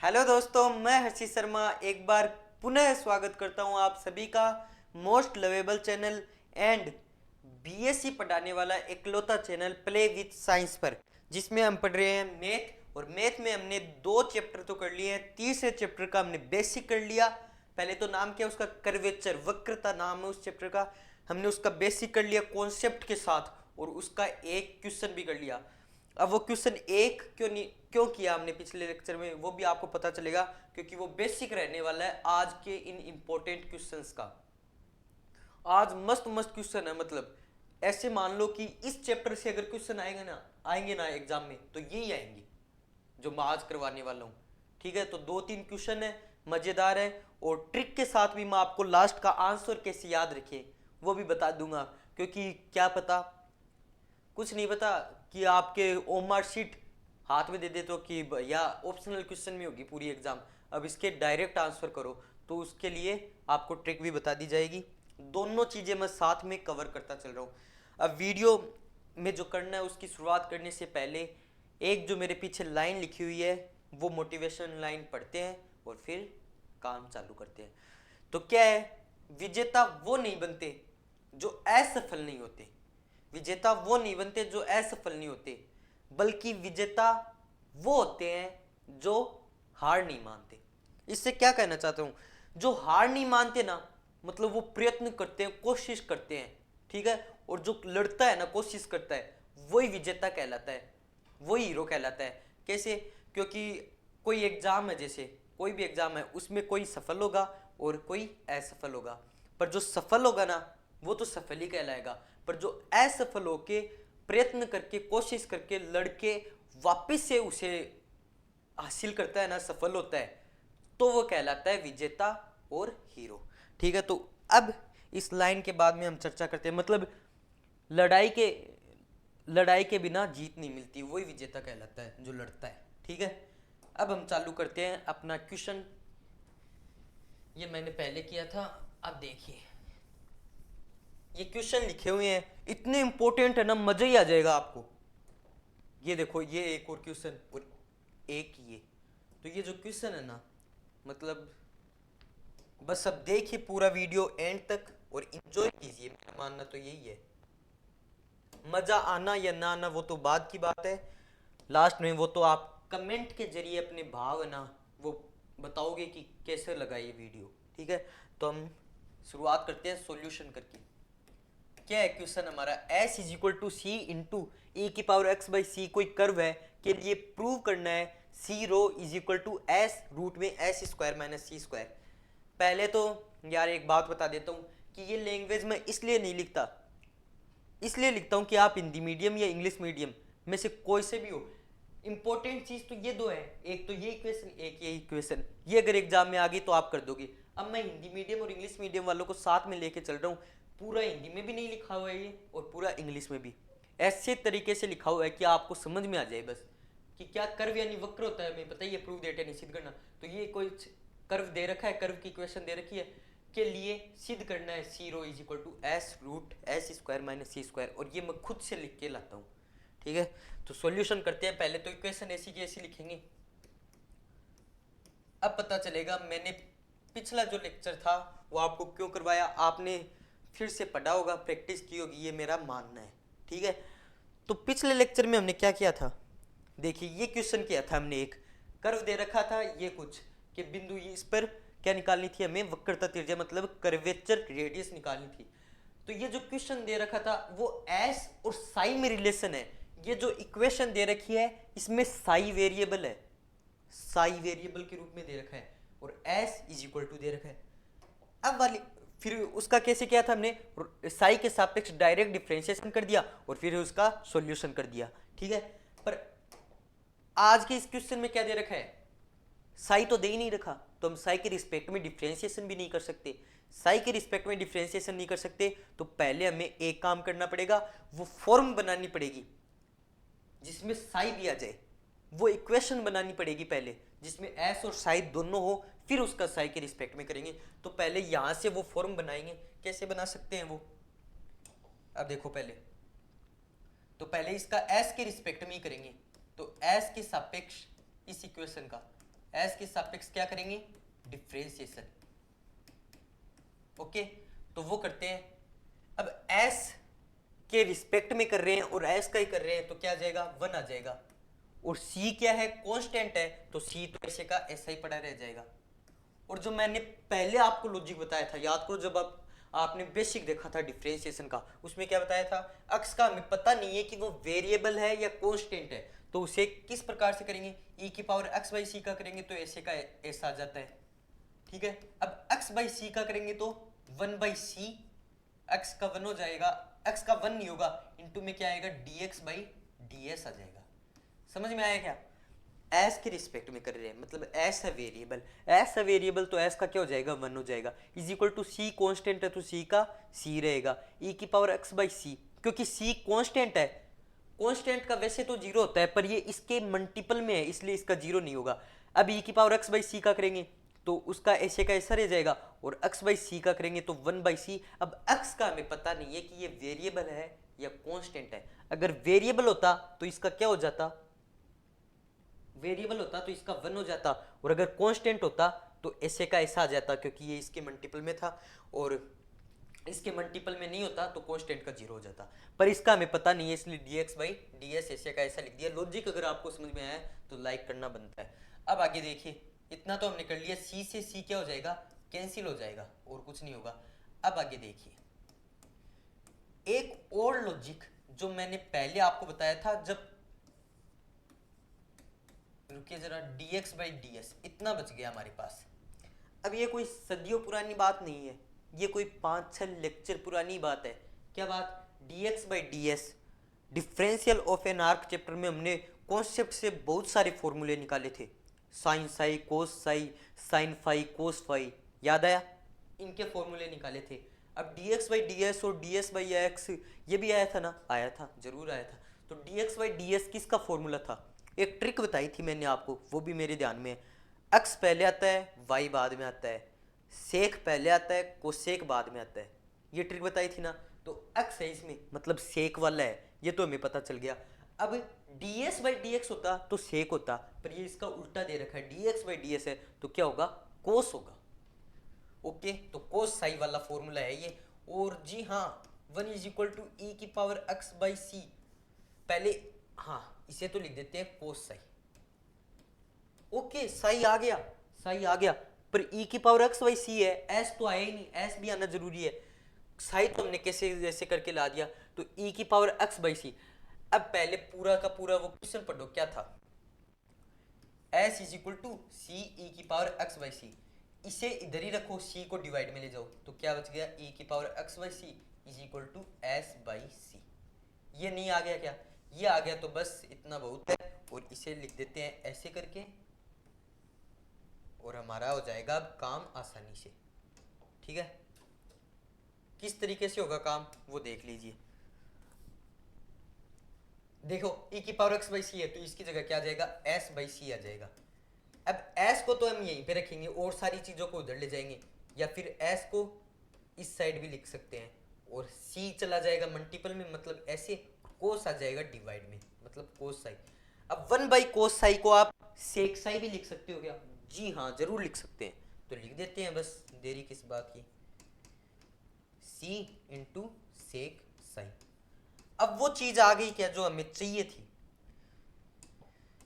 Hello दोस्तों, मैं हर्षित शर्मा एक बार पुनः स्वागत करता हूं आप सभी का most lovable channel and BSc पढ़ाने वाला इकलौता चैनल प्ले विथ साइंस पर, जिसमें हम पढ़ रहे हैं मैथ। और मैथ में हमने 2 चैप्टर तो कर लिए हैं, तीसरे चैप्टर का हमने बेसिक कर लिया। पहले तो नाम क्या है उसका, कर्वेचर, वक्रता नाम है उस चैप्टर का। हमने उसका बेसिक कर लिया कॉन्सेप्ट के साथ और उसका एक क्वेश्चन भी कर लिया। अब वो क्वेश्चन एक क्यों किया हमने पिछले लेक्चर में, वो भी आपको पता चलेगा, क्योंकि वो बेसिक रहने वाला है आज के इन इंपॉर्टेंट क्वेश्चंस का। आज मस्त मस्त क्वेश्चन है, मतलब ऐसे मान लो कि इस चैप्टर से अगर क्वेश्चन आएंगे ना एग्जाम में, तो यही आएंगे जो मैं आज करवाने वाला हूँ। ठीक है, तो 2-3 क्वेश्चन है, मजेदार है, और ट्रिक के साथ भी मैं आपको लास्ट का आंसर कैसे याद रखें वो भी बता दूंगा। क्योंकि क्या पता, कुछ नहीं पता कि आपके ओमार शीट हाथ में दे दे तो कि या ऑप्शनल क्वेश्चन में होगी पूरी एग्जाम, अब इसके डायरेक्ट आंसर करो, तो उसके लिए आपको ट्रिक भी बता दी जाएगी। दोनों चीज़ें मैं साथ में कवर करता चल रहा हूँ। अब वीडियो में जो करना है उसकी शुरुआत करने से पहले एक जो मेरे पीछे लाइन लिखी हुई है वो मोटिवेशन लाइन पढ़ते हैं और फिर काम चालू करते हैं। तो क्या है, विजेता वो नहीं बनते जो असफल नहीं होते। विजेता वो नहीं बनते जो असफल नहीं होते, बल्कि विजेता वो होते हैं जो हार नहीं मानते। इससे क्या कहना चाहता हूं, जो हार नहीं मानते ना, मतलब वो प्रयत्न करते हैं, कोशिश करते हैं। ठीक है, और जो लड़ता है ना, कोशिश करता है, वही विजेता कहलाता है, वही हीरो कहलाता है। कैसे? क्योंकि कोई एग्जाम है, जैसे कोई भी एग्जाम है, उसमें कोई सफल होगा और कोई असफल होगा, पर जो सफल होगा ना वो तो सफल ही कहलाएगा। पर जो असफल होके प्रयत्न करके कोशिश करके लड़के वापस से उसे हासिल करता है ना, सफल होता है, तो वो कहलाता है विजेता और हीरो। ठीक है, तो अब इस लाइन के बाद में हम चर्चा करते हैं, मतलब लड़ाई के लड़ाई के बिना जीत नहीं मिलती, वही विजेता कहलाता है जो लड़ता है। ठीक है, अब हम चालू करते हैं अपना क्वेश्चन। ये मैंने पहले किया था, अब देखिए ये क्वेश्चन लिखे हुए हैं, इतने इंपॉर्टेंट है ना, मजा ही आ जाएगा आपको। ये देखो, ये एक और क्वेश्चन और एक ये, तो ये जो क्वेश्चन है ना, मतलब बस अब देखिए पूरा वीडियो एंड तक और एंजॉय कीजिए, मेरा मानना तो यही है। मजा आना या ना आना वो तो बाद की बात है, लास्ट में वो तो आप कमेंट के जरिए अपने भाव है ना वो बताओगे कि कैसे लगा ये वीडियो। ठीक है, तो हम शुरुआत करते हैं सॉल्यूशन करके। क्या है क्वेश्चन हमारा, s is equal to C into e की पावर x बाई सी कोई कर्व है, के लिए प्रूव करना है c rho is equal to s root में s square minus c square. पहले तो यार एक बात बता देता हूँ कि ये लैंग्वेज मैं इसलिए नहीं लिखता, इसलिए लिखता हूँ कि आप हिंदी मीडियम या इंग्लिश मीडियम में से कोई से भी हो, इंपॉर्टेंट चीज तो ये दो है, एक तो ये इक्वेशन, एक ये इक्वेशन, ये अगर एग्जाम में आ गई तो आप कर दोगे। अब मैं हिंदी मीडियम और इंग्लिश मीडियम वालों को साथ में लेके चल रहा हूँ, पूरा हिंदी में भी नहीं लिखा हुआ है ये और पूरा इंग्लिश में भी ऐसे तरीके से लिखा हुआ है कि आपको समझ में आ जाए बस कि क्या कर्व यानी वक्र होता है, हमें पता ही है, प्रूव डेटा निश्चित करना। तो ये कोई कर्व दे रखा है, कर्व की इक्वेशन दे रखी है, के लिए सिद्ध करना है c rho is equal to s root s square minus c square, और ये मैं खुद से लिख के लाता हूँ। ठीक है, तो सॉल्यूशन करते हैं। पहले तो इक्वेशन ऐसी की ऐसी लिखेंगे, अब पता चलेगा मैंने पिछला जो लेक्चर था वो आपको क्यों करवाया, आपने फिर से पढ़ा होगा, प्रैक्टिस की होगी, ये मेरा मानना है। ठीक है, तो पिछले लेक्चर में हमने क्या किया था, देखिए ये क्वेश्चन किया था हमने, एक कर्व दे रखा था ये कुछ कि बिंदु इस पर क्या निकालनी थी हमें, वक्रता त्रिज्या मतलब कर्वेचर रेडियस निकालनी थी। तो ये जो क्वेश्चन दे रखा था वो एस और साई में रिलेशन है। ये जो इक्वेशन दे रखी है इसमें साई वेरिएबल है, साई वेरिएबल के रूप में दे रखा है, और एस इज इक्वल टू दे रखा है। अब वाली फिर उसका कैसे किया था हमने, साई के सापेक्ष डायरेक्ट डिफरेंशिएशन कर दिया और फिर उसका सॉल्यूशन कर दिया। ठीक है, पर आज के इस क्वेश्चन में क्या दे रखा है, साई तो दे ही नहीं रखा, तो हम साई के रिस्पेक्ट में डिफरेंशिएशन भी नहीं कर सकते। साई के रिस्पेक्ट में डिफरेंशिएशन नहीं कर सकते तो पहले हमें एक काम करना पड़ेगा, वो फॉर्म बनानी पड़ेगी जिसमें साई भी आ जाए, वो इक्वेशन बनानी पड़ेगी पहले जिसमें एस और साई दोनों हो, फिर उसका साई के रिस्पेक्ट में करेंगे। तो पहले यहां से वो फॉर्म बनाएंगे, कैसे बना सकते हैं वो, अब देखो पहले तो पहले इसका एस के रिस्पेक्ट में ही करेंगे, तो एस के सापेक्ष इस इक्वेशन का एस के सापेक्ष क्या करेंगे, डिफरेंशिएशन। ओके, तो वो करते हैं। अब एस के रिस्पेक्ट में कर रहे हैं और एस का ही कर रहे हैं, तो क्या आ जाएगा, 1 आ जाएगा। और सी क्या है, कांस्टेंट है, तो सी तो ऐसे का ऐसा ही पड़ा रह जाएगा। और जो मैंने पहले आपको लॉजिक बताया था, याद करो, जब आपने बेसिक देखा था डिफरेंशिएशन का, उसमें क्या बताया था, अक्स का हमें पता नहीं है कि वो वेरिएबल है या कांस्टेंट है, तो उसे किस प्रकार से करेंगे, e की पावर x बाई सी का करेंगे तो ऐसे का ऐसा आ जाता है। ठीक है, अब x बाई सी का करेंगे तो 1 बाई सी, x का 1 हो जाएगा, x का 1 नहीं होगा, इंटू में क्या आएगा, dx बाई ds आ जाएगा। समझ में आया क्या, एस के रिस्पेक्ट में कर रहे हैं, मतलब एस है वेरिएबल, एस है वेरिएबल तो एस का क्या हो जाएगा, 1 हो जाएगा, is equal to C constant है तो सी का सी रहेगा, ई की पावर एक्स बाई सी, क्योंकि सी कॉन्स्टेंट है, कॉन्स्टेंट का वैसे तो जीरो होता है पर ये इसके मल्टीपल में है इसलिए इसका जीरो नहीं होगा। अब ई की पावर एक्स बाई सी का करेंगे तो उसका ऐसे का ऐसा रह जाएगा, और एक्स बाई सी का करेंगे तो 1 बाई सी। अब एक्स का हमें पता नहीं है कि ये वेरिएबल है या कॉन्स्टेंट है, अगर वेरिएबल होता तो इसका क्या हो जाता, वेरिएबल होता तो इसका 1 हो जाता, और अगर कांस्टेंट होता तो ऐसे का ऐसा आ जाता, क्योंकि ये इसके मल्टीपल में था और इसके मल्टीपल में नहीं होता तो कांस्टेंट का 0 हो जाता, पर इसका हमें पता नहीं है इसलिए dx बाई ds ऐसे का ऐसा लिख दिया। लॉजिक अगर आपको समझ में आया तो लाइक करना बनता है। अब आगे देखिए, इतना तो हमने कर लिया, c से c क्या हो जाएगा, कैंसिल हो जाएगा और कुछ नहीं होगा। अब आगे देखिए, एक और लॉजिक जो मैंने पहले आपको बताया था, जब रुकिए जरा, dx बाई ds इतना बच गया हमारे पास। अब ये कोई सदियों पुरानी बात नहीं है, ये कोई 5-6 लेक्चर पुरानी बात है। क्या बात, dx by ds, differential of an arc chapter में हमने कॉन्सेप्ट से बहुत सारे फॉर्मूले निकाले थे, sine psi, cos psi, sine phi, cos phi, याद आया, इनके फॉर्मूले निकाले थे। अब dx बाई ds और ds बाई x ये भी आया था ना, आया था, जरूर आया था। तो dx बाई ds किसका फॉर्मूला था, एक ट्रिक बताई थी मैंने आपको, वो भी मेरे ध्यान में है। x पहले आता है, y बाद में आता है, सेक पहले आता है, कोसेक बाद में आता है, ये ट्रिक बताई थी ना। तो x है इसमें, मतलब सेक वाला है, ये तो हमें पता चल गया। अब ds बाई dx होता तो सेक होता, पर ये इसका उल्टा दे रखा है, dx बाई ds है तो क्या होगा, कोस होगा। ओके, तो कोस साई वाला फॉर्मूला है ये। और जी हाँ, 1 इज इक्वल टू ई की पावर x बाई सी, पहले हाँ इसे तो लिख देते हैं कोस साई। ओके, साई आ गया, साई आ गया, पर ई की पावर एक्स बाई सी है, एस तो आया ही नहीं, एस भी आना जरूरी है। साई तो हमने कैसे जैसे करके ला दिया, तो ई की पावर एक्स बाई सी। अब पहले पूरा का पूरा वो क्वेश्चन पढ़ो, क्या था, एस इज इक्वल टू सी ई की पावर एक्स बाई सी, इसे इधर ही रखो, सी को डिवाइड में ले जाओ, तो क्या बच गया, ई की power x by c is equal to s by c. ये नहीं आ गया क्या, ये आ गया तो बस इतना बहुत है, और इसे लिख देते हैं ऐसे करके, और हमारा हो जाएगा अब काम आसानी से। ठीक है, किस तरीके से होगा काम वो देख लीजिए। देखो, e की पावर x बाई सी है तो इसकी जगह क्या आ जाएगा, s बाई सी आ जाएगा। अब s को तो हम यहीं पे रखेंगे और सारी चीजों को उधर ले जाएंगे, या फिर s को इस साइड भी लिख सकते हैं, और c चला जाएगा मल्टीपल में, मतलब ऐसे, कोस आ जाएगा डिवाइड में, मतलब कोस साई। अब 1 बाई कोस साई को आप सेक साई भी लिख सकते हो क्या, जी हाँ जरूर लिख सकते हैं, तो लिख देते हैं, बस देरी किस बात की, c इंटू सेक साई। अब वो चीज आ गई क्या जो हमें चाहिए थी,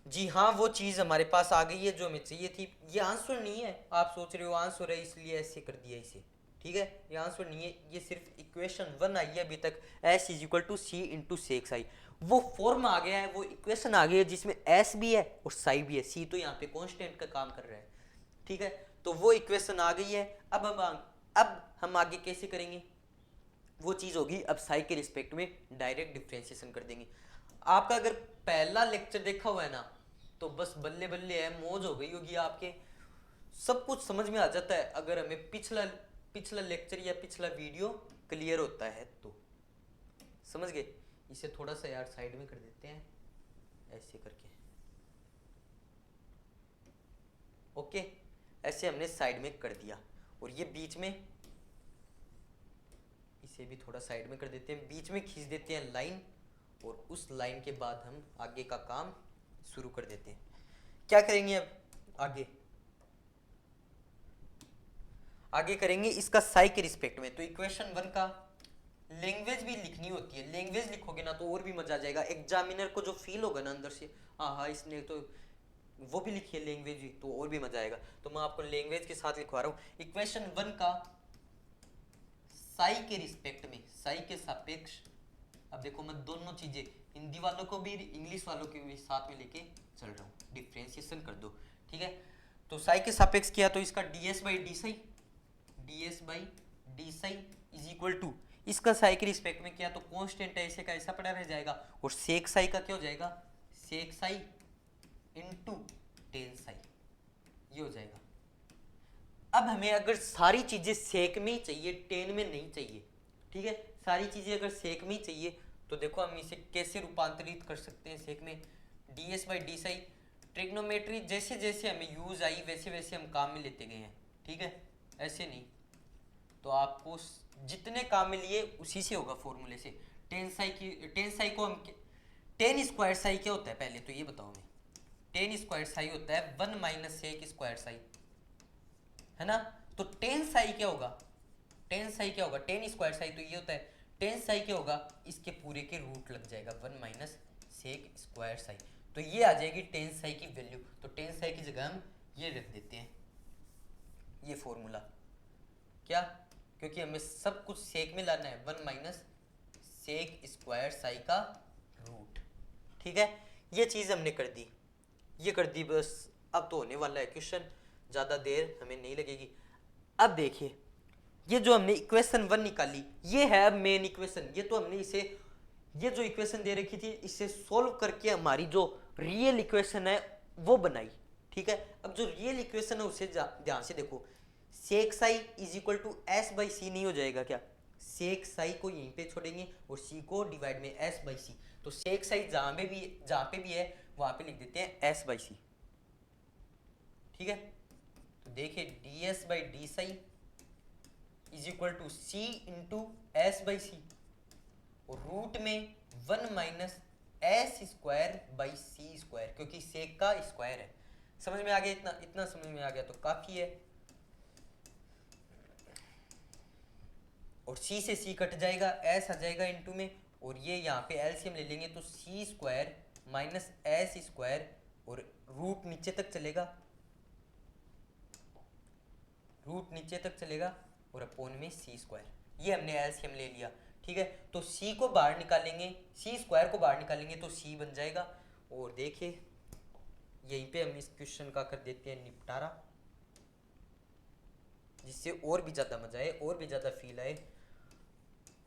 जी हाँ वो चीज हमारे पास आ गई है जो हमें चाहिए थी। ये आंसर नहीं है, आप सोच रहे हो आंसर है इसलिए ऐसे कर दिया इसे, ठीक है, ये आंसर नहीं है, ये सिर्फ इक्वेशन 1 आई है अभी तक, s is equal to C into sec psi. वो फॉर्म आ गया है, वो इक्वेशन आ गई है जिसमें s भी है और साई भी है, c तो यहाँ पे कांस्टेंट का काम कर रहा है। ठीक है, तो वो इक्वेशन आ गई है। अब हम आगे कैसे करेंगे, वो चीज होगी, अब साई के रिस्पेक्ट में डायरेक्ट डिफरेंशिएशन कर देंगे। आपका अगर पहला लेक्चर देखा हुआ है ना, तो बस बल्ले बल्ले है, मौज हो गई होगी आपके, सब कुछ समझ में आ जाता है अगर हमें पिछला पिछला लेक्चर या पिछला वीडियो क्लियर होता है तो। समझ गए, इसे थोड़ा सा यार साइड में कर देते हैं ऐसे करके, ओके, ऐसे हमने साइड में कर दिया, और ये बीच में इसे भी थोड़ा साइड में कर देते हैं, बीच में खींच देते हैं लाइन, और उस लाइन के बाद हम आगे का काम शुरू कर देते हैं। क्या करेंगे अब, आगे आगे करेंगे इसका साई के रिस्पेक्ट में। तो इक्वेशन 1 का लैंग्वेज भी लिखनी होती है, लैंग्वेज लिखोगे ना तो और भी मजा आ जाएगा। एग्जामिनर को जो फील होगा ना अंदर से, हाँ इसने तो वो भी लिखी है लैंग्वेज भी, तो और भी मजा आएगा। तो मैं आपको लैंग्वेज के साथ लिखवा रहा हूँ। इक्वेशन 1 का साई के रिस्पेक्ट में, साई के सापेक्ष, अब देखो मैं दोनों चीजें हिंदी वालों को भी इंग्लिश वालों के भी साथ में लेके चल रहा हूँ, डिफ्रेंसिएशन कर दो, ठीक है। तो साई के सापेक्ष किया तो इसका ds by d psi is equal to, इसका साई के रिस्पेक्ट में किया तो कांस्टेंट है, ऐसे का ऐसा पड़ा रह जाएगा। और सेक साई का क्या हो जाएगा, सेक साई इनटू टेन साई, ये हो जाएगा। अब हमें अगर सारी चीजें सेक में ही चाहिए, टेन में नहीं चाहिए, ठीक है, सारी चीजें अगर सेक में ही चाहिए तो देखो हम इसे कैसे रूपांतरित कर सकते हैं सेक में। ds by d Sai, trigonometry जैसे जैसे हमें यूज आई वैसे वैसे हम काम में लेते गए हैं, ठीक है, ऐसे नहीं। तो आपको जितने काम में लिए उसी से होगा फॉर्मूले से। टेन साई को हम, टेन स्क्वायर साई क्या होता है पहले तो ये बताओ मैं। टेन स्क्वायर साई होता है 1 माइनस सेक स्क्वायर साई, है ना। तो टेन साई क्या होगा, टेन साई क्या होगा, टेन स्क्वायर साई तो ये होता है, टेन साई क्या होगा, इसके पूरे के रूट लग जाएगा 1 माइनस सेक स्क्वायर साई, तो ये आ जाएगी टेन साई की वैल्यू। तो टेन साई की जगह हम ये रख देते हैं, ये फॉर्मूला, क्या, क्योंकि हमें सब कुछ सेक में लाना है, 1 माइनस सेक स्क्वायर साई का रूट, ठीक है। ये चीज हमने कर दी, ये कर दी बस। अब तो होने वाला है क्वेश्चन, ज्यादा देर हमें नहीं लगेगी। अब देखिए ये जो हमने इक्वेशन 1 निकाली, ये है अब मेन इक्वेशन। ये तो हमने इसे, ये जो इक्वेशन दे रखी थी इसे सोल्व करके हमारी जो रियल इक्वेशन है वो बनाई, ठीक है। अब जो रियल इक्वेशन है उसे ध्यान से देखो, sec psi is equal to s by c नहीं हो जाएगा क्या, सेक साई को यहीं पे छोड़ेंगे और सी को डिवाइड में एस बाई सी, तो सेक साई जहां पे भी है वहां पे लिख देते हैं एस बाई सी, ठीक है। तो देखिए d s by d psi is equal to C into s by c, और रूट में 1 minus s square by c square, क्योंकि सेक का स्क्वायर है। समझ में आ गया, इतना इतना समझ में आ गया तो काफी है। और सी से सी कट जाएगा, एस आ जाएगा इनटू में, और ये यहाँ पे एलसीएम ले लेंगे तो सी स्क्वायर माइनस एस स्क्वायर, और रूट नीचे तक चलेगा, रूट नीचे तक चलेगा और अपॉन में सी स्क्वायर, ये हमने एलसीएम ले लिया, ठीक है। तो सी को बाहर निकालेंगे, सी स्क्वायर को बाहर निकालेंगे तो सी बन जाएगा। और देखिए यहीं पे हम इस क्वेश्चन का कर देते हैं निपटारा, जिससे और भी ज्यादा मजा आए, और भी ज्यादा फील आए।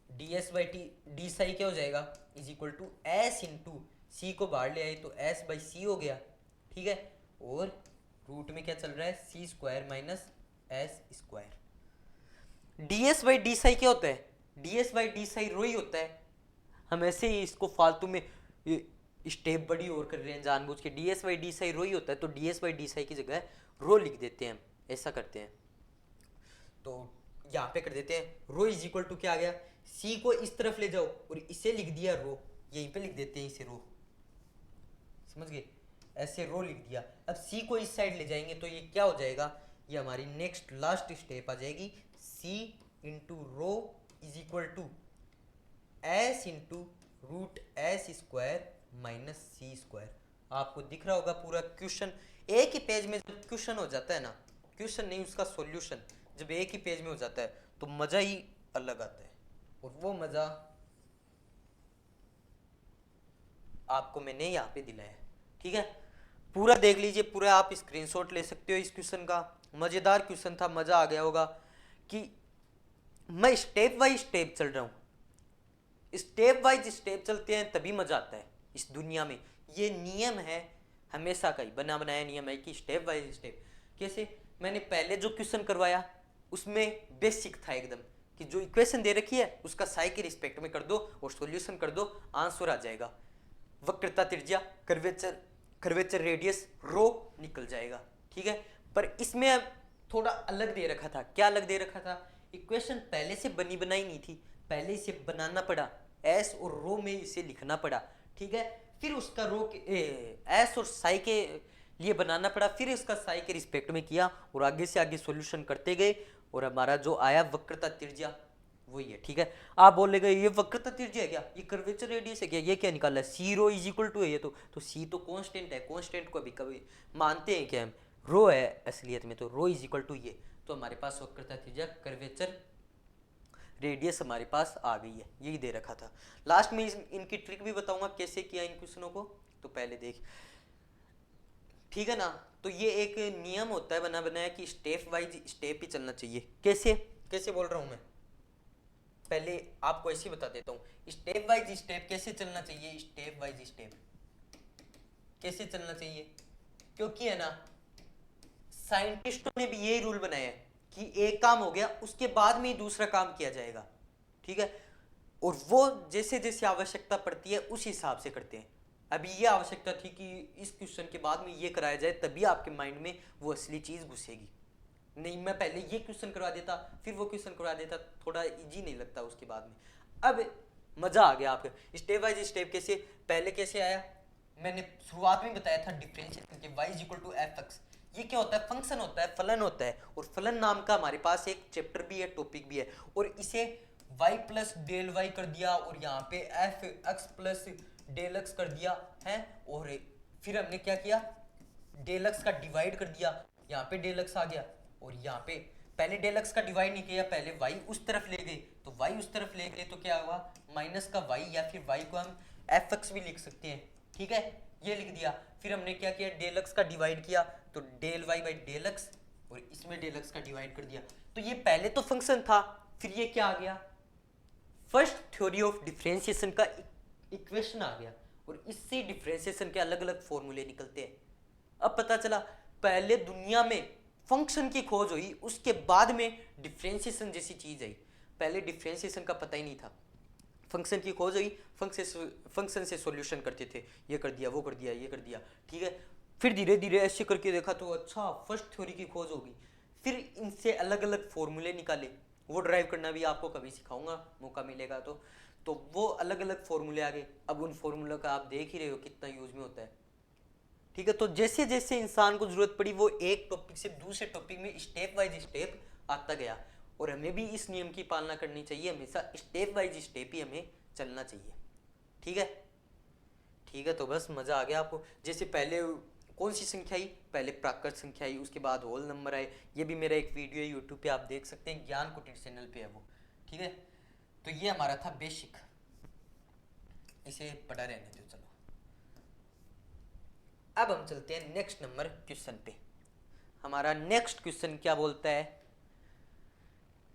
D s by d psi क्या हो जाएगा, is equal to s into c को बाहर ले आए तो एस बाई सी हो गया, ठीक है। और रूट में क्या चल रहा है, c square minus s square. D s by d psi क्या होता है, d s by d psi rho ही होता है। हम ऐसे ही इसको फालतू में स्टेप बड़ी और कर रहे हैं जानबूझ के, d s by d psi rho ही होता है, तो d s by d psi की जगह रो लिख देते हैं हम, ऐसा करते हैं। तो यहाँ पे कर देते हैं रो इज इक्वल टू क्या आ गया, सी को इस तरफ ले जाओ और इसे लिख दिया रो, यहीं पे लिख देते हैं इसे रो, समझ गए, ऐसे रो लिख दिया। अब सी को इस साइड ले जाएंगे तो ये क्या हो जाएगा, ये हमारी नेक्स्ट लास्ट स्टेप आ जाएगी, c into rho is equal to s into root s square minus c square. आपको दिख रहा होगा पूरा क्वेश्चन, एक ही पेज में जब क्वेश्चन हो जाता है ना, क्वेश्चन नहीं उसका सॉल्यूशन जब एक ही पेज में हो जाता है तो मजा ही अलग आता है, और वो मजा आपको मैंने यहाँ पे दिलाया है, ठीक है। पूरा देख लीजिए, पूरा आप स्क्रीनशॉट ले सकते हो इस क्वेश्चन का। मजेदार क्वेश्चन था, मजा आ गया होगा कि मैं स्टेप बाय स्टेप चल रहा हूँ। स्टेप वाइज स्टेप चलते हैं तभी मजा आता है इस दुनिया में, ये नियम है हमेशा का ही बना बनाया नियम है कि स्टेप बाय स्टेप। कैसे, मैंने पहले जो क्वेश्चन करवाया उसमें बेसिक था एकदम, कि जो इक्वेशन दे रखी है उसका साई के रिस्पेक्ट में कर दो और सॉल्यूशन कर दो, आंसर आ जाएगा। वक्रता त्रिज्या, कर्वेचर रेडियस, रो निकल जाएगा, ठीक है। पर इसमें अब थोड़ा अलग दे रखा था। क्या अलग दे रखा था, इक्वेशन पहले से बनी बनाई नहीं थी, पहले इसे बनाना पड़ा, एस और रो में इसे लिखना पड़ा, ठीक है। फिर उसका रो के एस और साई के लिए बनाना पड़ा, फिर इसका साई के रिस्पेक्ट में किया और आगे से आगे सॉल्यूशन करते गए और हमारा जो आया वक्रता त्रिज्या वही है। ठीक है, आप बोलेगे ये वक्रता त्रिज्या है क्या, ये कर्वेचर रेडियस है क्या, ये क्या निकाला है, c rho is equal to है, ये तो सी तो कांस्टेंट है, कांस्टेंट को अभी कभी मानते हैं क्या हम, रो है असलियत में, तो रो इज इक्वल टू ये, तो हमारे पास वक्रता त्रिज्या कर्वेचर रेडियस हमारे पास आ गई है, यही दे रखा था। लास्ट में इनकी ट्रिक भी बताऊंगा कैसे किया इन क्वेश्चनों को, तो पहले देख, ठीक है ना। तो ये एक नियम होता है बना बनाया कि स्टेप वाइज स्टेप ही चलना चाहिए। कैसे कैसे बोल रहा हूं मैं, पहले आपको ऐसे बता देता हूँ, स्टेप वाइज स्टेप कैसे चलना चाहिए, स्टेप वाइज स्टेप कैसे चलना चाहिए, क्योंकि है ना साइंटिस्टों ने भी यही रूल बनाया है कि एक काम हो गया उसके बाद में ही दूसरा काम किया जाएगा। ठीक है, और वो जैसे जैसे आवश्यकता पड़ती है उस हिसाब से करते हैं। अभी ये आवश्यकता थी कि इस क्वेश्चन के बाद में ये कराया जाए, तभी आपके माइंड में वो असली चीज घुसेगी। नहीं मैं पहले ये क्वेश्चन करवा देता फिर वो क्वेश्चन करवा देता, थोड़ा इजी नहीं लगता उसके बाद में। अब मजा आ गया आपके स्टेप बाय स्टेप। कैसे, पहले कैसे आया, मैंने शुरुआत में बताया था डिफरेंशिएट करके y is equal to f x. ये क्या होता है, फंक्शन होता है, फलन होता है, और फलन नाम का हमारे पास एक चैप्टर भी है, टॉपिक भी है, और इसे y प्लस डेल वाई कर दिया और यहाँ पे f x plus del x कर दिया है, और फिर हमने क्या किया, डेल एक्स का डिवाइड कर दिया, यहाँ पे डेल एक्स आ गया, और यहाँ पे पहले डेल एक्स का डिवाइड नहीं किया, पहले y उस तरफ ले गए, तो y उस तरफ ले गए तो क्या हुआ माइनस का y, या फिर y को हम एफ एक्स भी लिख सकते हैं। ठीक है, ये लिख दिया। फिर हमने क्या किया, डेल एक्स का डिवाइड किया तो del y by del x, और इसमें डेल एक्स का डिवाइड कर दिया। तो ये पहले तो फंक्शन था, फिर ये क्या आ गया, फर्स्ट थ्योरी ऑफ डिफरेंशिएशन का इक्वेशन आ गया, और इससे डिफरेंशिएशन के अलग अलग फॉर्मूले निकलते हैं। अब पता चला पहले दुनिया में फंक्शन की खोज हुई, उसके बाद में डिफरेंशिएशन जैसी चीज आई। पहले डिफरेंशिएशन का पता ही नहीं था, फंक्शन की खोज हुई, फंक्शन से सॉल्यूशन करते थे, ये कर दिया वो कर दिया ये कर दिया। ठीक है, फिर धीरे धीरे ऐसे करके देखा तो अच्छा फर्स्ट थ्योरी की खोज होगी, फिर इनसे अलग अलग फॉर्मूले निकाले, वो ड्राइव करना भी आपको कभी सिखाऊंगा मौका मिलेगा तो वो अलग अलग फॉर्मूले आ गए। अब उन फॉर्मूलों का आप देख ही रहे हो कितना यूज में होता है। ठीक है, तो जैसे जैसे इंसान को जरूरत पड़ी वो एक टॉपिक से दूसरे टॉपिक में स्टेप वाइज स्टेप आता गया, और हमें भी इस नियम की पालना करनी चाहिए, हमेशा स्टेप वाइज स्टेप ही हमें चलना चाहिए। ठीक है, ठीक है, तो बस मजा आ गया आपको। जैसे पहले कौन सी संख्या आई, पहले प्राकृत संख्या आई, उसके बाद होल नंबर आए। ये भी मेरा एक वीडियो है यूट्यूब पे, आप देख सकते हैं, ज्ञान कुटीर चैनल पे है वो। ठीक है, तो ये हमारा था बेसिक, इसे पढ़ा रहने दो। चलो अब हम चलते हैं नेक्स्ट नंबर क्वेश्चन पे। हमारा नेक्स्ट क्वेश्चन क्या बोलता है,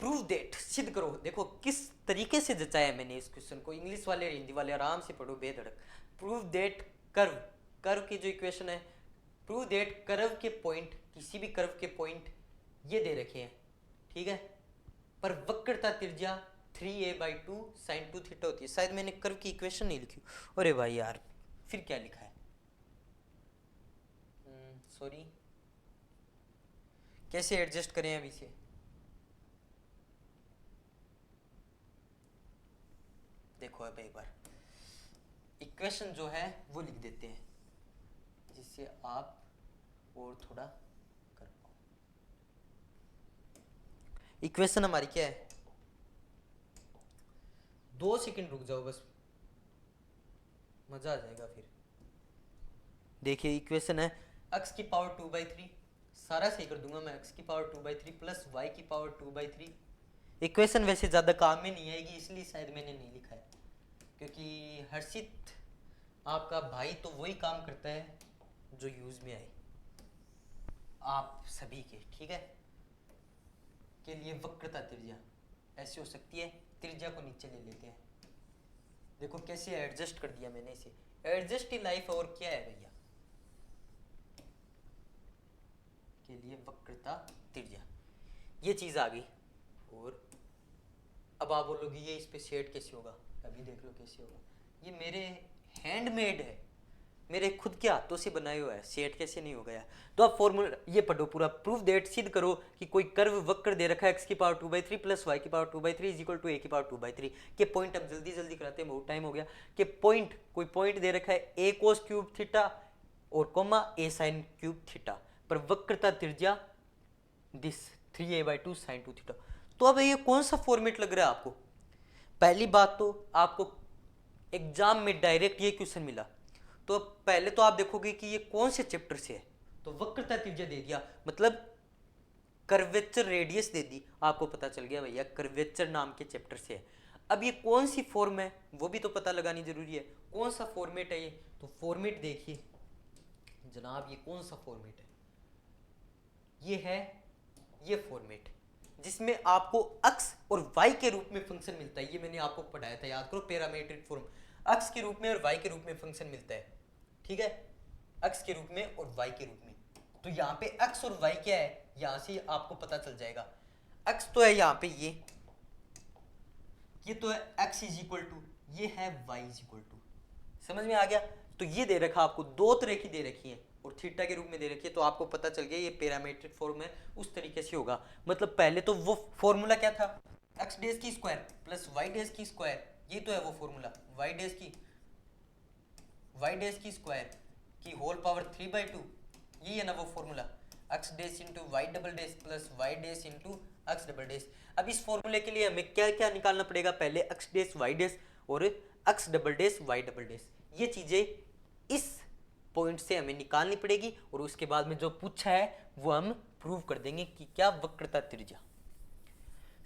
प्रूव दैट, सिद्ध करो। देखो किस तरीके से जचाया है मैंने इस क्वेश्चन को, इंग्लिश वाले हिंदी वाले आराम से पढ़ो बेधड़क। प्रूव दैट कर्व, कर्व की जो इक्वेशन है, प्रूव दैट कर्व के पॉइंट, किसी भी कर्व के पॉइंट ये दे रखे हैं। ठीक है, पर वक्रता त्रिज्या 3a/2 sin 2 थीटा होती है। शायद मैंने कर्व की इक्वेशन नहीं लिखी, अरे भाई यार फिर क्या लिखा है, सॉरी, कैसे एडजस्ट करें अभी से, देखो अब एक बार इक्वेशन जो है वो लिख देते हैं जिससे आप और थोड़ा कर पाओ। इक्वेशन हमारी क्या है, 2 सेकंड रुक जाओ बस, मजा आ जाएगा फिर। देखिए इक्वेशन है x की पावर 2/3, सारा सही कर दूंगा मैं, x की पावर 2/3 प्लस y की पावर 2/3। इक्वेशन वैसे ज़्यादा काम में नहीं आएगी इसलिए शायद मैंने नहीं लिखा है, क्योंकि हर्षित आपका भाई तो वही काम करता है जो यूज़ में आए आप सभी के। ठीक है, के लिए वक्रता त्रिज्या ऐसी हो सकती है, त्रिज्या को नीचे ले लेते हैं। देखो कैसे एडजस्ट कर दिया मैंने इसे, एडजस्ट इन लाइफ, और क्या है भैया, के लिए वक्रता त्रिज्या, ये चीज आ गई। और अब आप बोलोगे ये इस पे सेट कैसे होगा, अभी देख लो कैसे होगा। ये मेरे हैंडमेड है, मेरे खुद के हाथों से बनाया हुआ है, सेट कैसे नहीं हो गया। तो आप फॉर्मूला ये पढ़ो पूरा, प्रूफ दैट, सिद्ध करो कि कोई कर्व वक्र दे रखा है x की पावर 2/3 प्लस y की power 2/3 is equal to a की पावर 2/3 के पॉइंट। अब जल्दी जल्दी कराते हैं, बहुत टाइम हो गया। कि पॉइंट, कोई पॉइंट दे रखा है a cos क्यूब थीटा और कोमा ए साइन क्यूब थीटा पर वक्रता त्रिज्या दिस 3a/2 साइन 2 थीटा। तो अब ये कौन सा फॉर्मेट लग रहा है आपको? पहली बात तो आपको एग्जाम में डायरेक्ट ये क्वेश्चन मिला, तो पहले तो आप देखोगे कि ये कौन से चैप्टर से है। तो वक्रता त्रिज्या दे दिया, मतलब कर्वेचर रेडियस दे दी, आपको पता चल गया भैया कर्वेचर नाम के चैप्टर से है। अब ये कौन सी फॉर्म है वो भी तो पता लगानी जरूरी है, कौन सा फॉर्मेट है ये। तो फॉर्मेट देखिए जनाब, ये कौन सा फॉर्मेट है? ये है ये फॉर्मेट जिसमें आपको अक्स और वाई के रूप में फंक्शन मिलता है। ये मैंने आपको पढ़ाया था, याद करो, पैरामीट्रिक फॉर्म। अक्स के रूप में और वाई के रूप में फंक्शन मिलता है, ठीक है, अक्स के रूप में और वाई के रूप में। तो यहाँ पे अक्स और वाई क्या है, यहां से आपको पता चल जाएगा। अक्स तो है यहाँ पे ये तो है x इज इक्वल टू, ये है y इज इक्वल टू। समझ में आ गया? तो ये दे रखा आपको, दो तरह की दे रखी है और थीटा के रूप में दे रखी है, तो आपको पता चल गया ये पैरामीट्रिक फॉर्म है, उस तरीके से होगा। मतलब पहले तो वो फॉर्मूला क्या था, x डेज की स्क्वायर प्लस y डेज की स्क्वायर, ये तो है वो फॉर्मूला, y डेज की स्क्वायर की होल पावर 3/2, ये है ना वो formula, x dash into y double dash plus y dash into x double dash. अब इस फॉर्मूले के लिए हमें क्या क्या निकालना पड़ेगा, पहले x डेज y डेज और x double days y double days, ये चीजें इस पॉइंट से हमें निकालनी पड़ेगी और उसके बाद में जो पूछा है वो हम प्रूव कर देंगे कि क्या वक्रता त्रिज्या।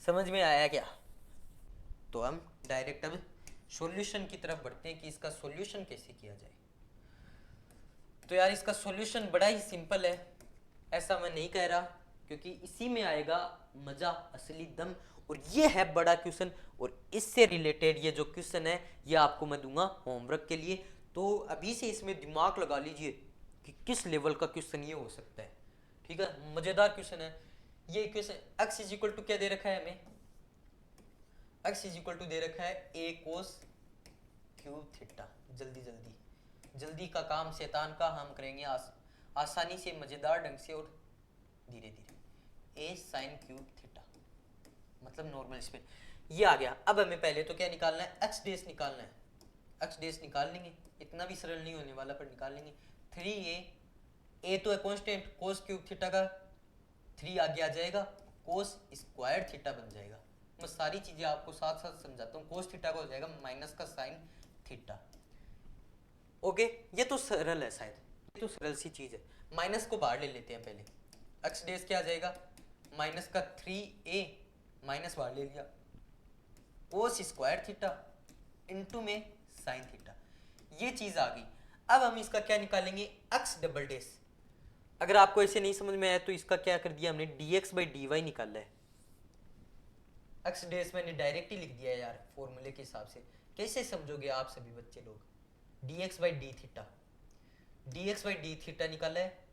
समझ में आया क्या? तो हम डायरेक्ट अब सॉल्यूशन की तरफ बढ़ते हैं कि इसका सॉल्यूशन कैसे किया जाए। तो यार इसका सॉल्यूशन बड़ा ही सिंपल है, ऐसा मैं नहीं कह रहा, क्योंकि इसी में आएगा मजा, असली दम। और ये है बड़ा क्वेश्चन और इससे रिलेटेड ये जो क्वेश्चन है ये आपको मैं दूंगा होमवर्क के लिए। तो अभी से इसमें दिमाग लगा लीजिए कि किस लेवल का क्वेश्चन ये हो सकता है, ठीक है, मजेदार क्वेश्चन है ये question. x is equal to क्या दे रखा है हमें, x इज इक्वल टू दे रखा है a कोस क्यूब थीटा। जल्दी का काम शैतान का, हम करेंगे आसानी से, मजेदार ढंग से और धीरे धीरे। a साइन क्यूब थीटा मतलब नॉर्मल स्पीड, ये आ गया। अब हमें पहले तो क्या निकालना है, x डेज निकालना है, x डेज निकाल लेंगे, इतना भी सरल नहीं होने वाला पर निकाल लेंगे। 3a तो है कांस्टेंट, कोस क्यूब थीटा का 3 आगे आ जाएगा, कोस स्क्वायर थीटा बन जाएगा। मैं सारी चीजें आपको साथ साथ समझाता हूँ। कोस थीटा का हो जाएगा माइनस का साइन थीटा। ओके, ये तो सरल है, शायद ये तो सरल सी चीज है। माइनस को बाहर ले लेते हैं पहले, x डेज क्या आ जाएगा, माइनस का 3a, माइनस बाहर ले लिया, कोस स्क्वायर थीटा इनटू में साइन थीटा, ये चीज आ गई। अब हम इसका क्या निकालेंगे, x डबल डेज। अगर आपको ऐसे नहीं समझ में आया तो इसका क्या कर दिया हमने, dx/dy निकाला है। x डेज मैंने डायरेक्ट ही लिख दिया यार फॉर्मूले के हिसाब से, कैसे समझोगे आप सभी बच्चे लोग। dx/d थीटा निकाला है।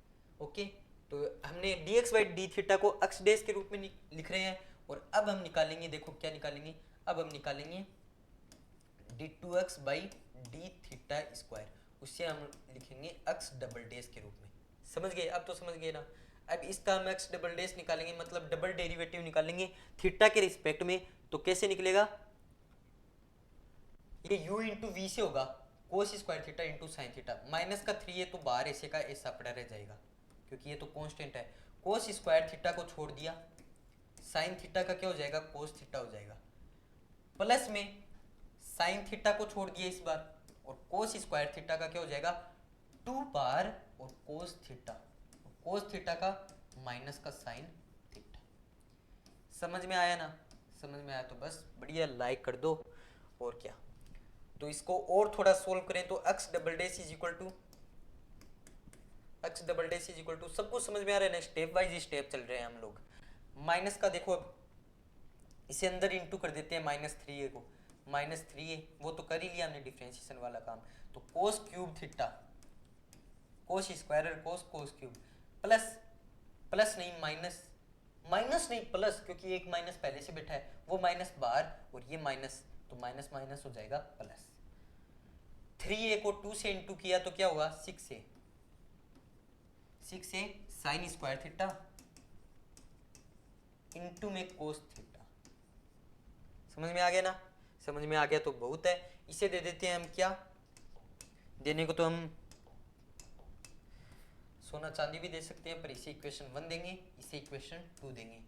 ओके, तो हमने dx/d थीटा को x डेज के रूप में लिख रहे हैं। और अब हम निकालेंगे, देखो क्या निकालेंगे, अब हम निकालेंगे d2x/d थीटा स्क्वायर, उससे हम लिखेंगे x डबल डेज के रूप में। समझ गए? अब तो समझ गए ना। अब इसका हम x डबल डेज निकालेंगे, मतलब डबल डेरिवेटिव निकालेंगे थीटा के रिस्पेक्ट में। तो कैसे निकलेगा, ये u इंटू वी से होगा, कोस square theta into sine theta. Minus का 3 है तो बाहर ऐसे का ऐसा पड़ा रह जाएगा, क्योंकि ये तो कांस्टेंट है। कोस स्क्वायर थीटा को छोड़ दिया, साइन थीटा का क्या हो जाएगा, कोस थीटा हो जाएगा। प्लस में साइन थीटा को छोड़ दिया इस बार, और कोस स्क्वायर थीटा का क्या हो जाएगा, 2 बार और कोस थीटा, कोस थीटा का माइनस का साइन थीटा। समझ में आया ना? समझ में आया तो बस बढ़िया लाइक कर दो। और क्या, तो इसको और थोड़ा सोल्व करें तो x double dash is equal to सब कुछ समझ में आ रहा है ना, स्टेप वाइज स्टेप चल रहे हैं हम लोग। माइनस का देखो, अब इसे अंदर इंटू कर देते हैं -3a को, -3a वो तो कर ही लिया हमने डिफरेंशिएशन वाला काम। तो कोस क्यूब थीटा, कोस स्क्वायर और कोस क्यूब, प्लस नहीं माइनस नहीं प्लस, क्योंकि एक माइनस पहले से बैठा है, वो माइनस बाहर और ये माइनस, तो माइनस माइनस हो जाएगा प्लस। 3a को 2 से इंटू किया तो क्या होगा, 6a sign square theta into में कोस थीटा। समझ में आ गया ना? समझ में आ गया तो बहुत है। इसे दे देते हैं हम क्या, देने को तो हम सोना चांदी भी दे सकते हैं, पर इसे इक्वेशन 1 देंगे, इसे इक्वेशन 2 देंगे।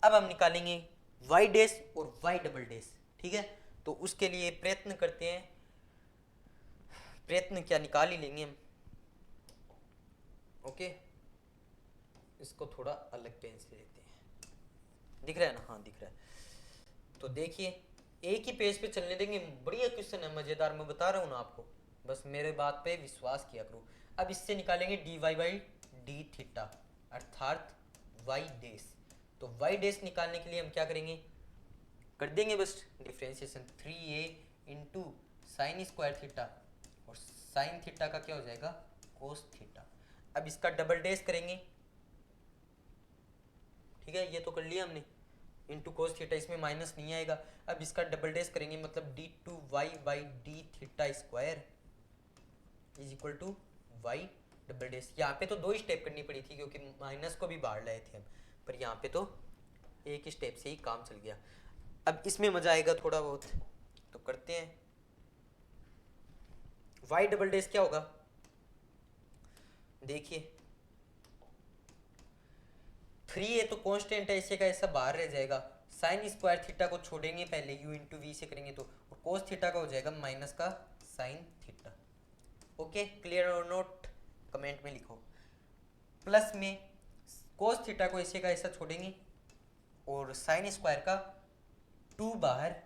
अब हम निकालेंगे y डैश और y डबल डैश, ठीक है। तो उसके लिए प्रयत्न करते हैं, प्रयत्न क्या निकाल ही लेंगे हम। ओके, इसको थोड़ा अलग पेन से लेते हैं, दिख रहा है ना? हाँ दिख रहा है। तो देखिए एक ही पेज पे चलने देंगे, बढ़िया क्वेश्चन है, मजेदार, मैं बता रहा हूँ ना आपको, बस मेरे बात पे विश्वास किया करो। अब इससे निकालेंगे dy बाई डी थीटा अर्थात y डैश। तो y डैश निकालने के लिए हम क्या करेंगे, कर देंगे बस differentiation 3a into sine square theta, और साइन थीटा का क्या हो जाएगा, कोस थीटा। अब इसका डबल डैश करेंगे, ठीक है, ये तो कर लिया हमने, इंटू कोस थीटा, इसमें माइनस नहीं आएगा। अब इसका डबल डैश करेंगे, मतलब d2y by d theta square is equal to y double dash. यहाँ पे तो 2 स्टेप करनी पड़ी थी क्योंकि माइनस को भी बाहर लाए थे हम, पर यहाँ पे तो एक स्टेप से ही काम चल गया। अब इसमें मजा आएगा थोड़ा बहुत, तो करते हैं। वाई डबल डैश क्या होगा, देखिए 3a तो कांस्टेंट है, इसे का ऐसा बाहर रह जाएगा। साइन स्क्वायर थीटा को छोड़ेंगे पहले, u इंटू वी से करेंगे तो, और कोस थीटा का हो जाएगा माइनस का साइन थीटा। ओके, क्लियर और नोट, कमेंट में लिखो। प्लस में कोस थीटा को ऐसे का ऐसा छोड़ेंगे, और साइन स्क्वायर का 2 बाहर,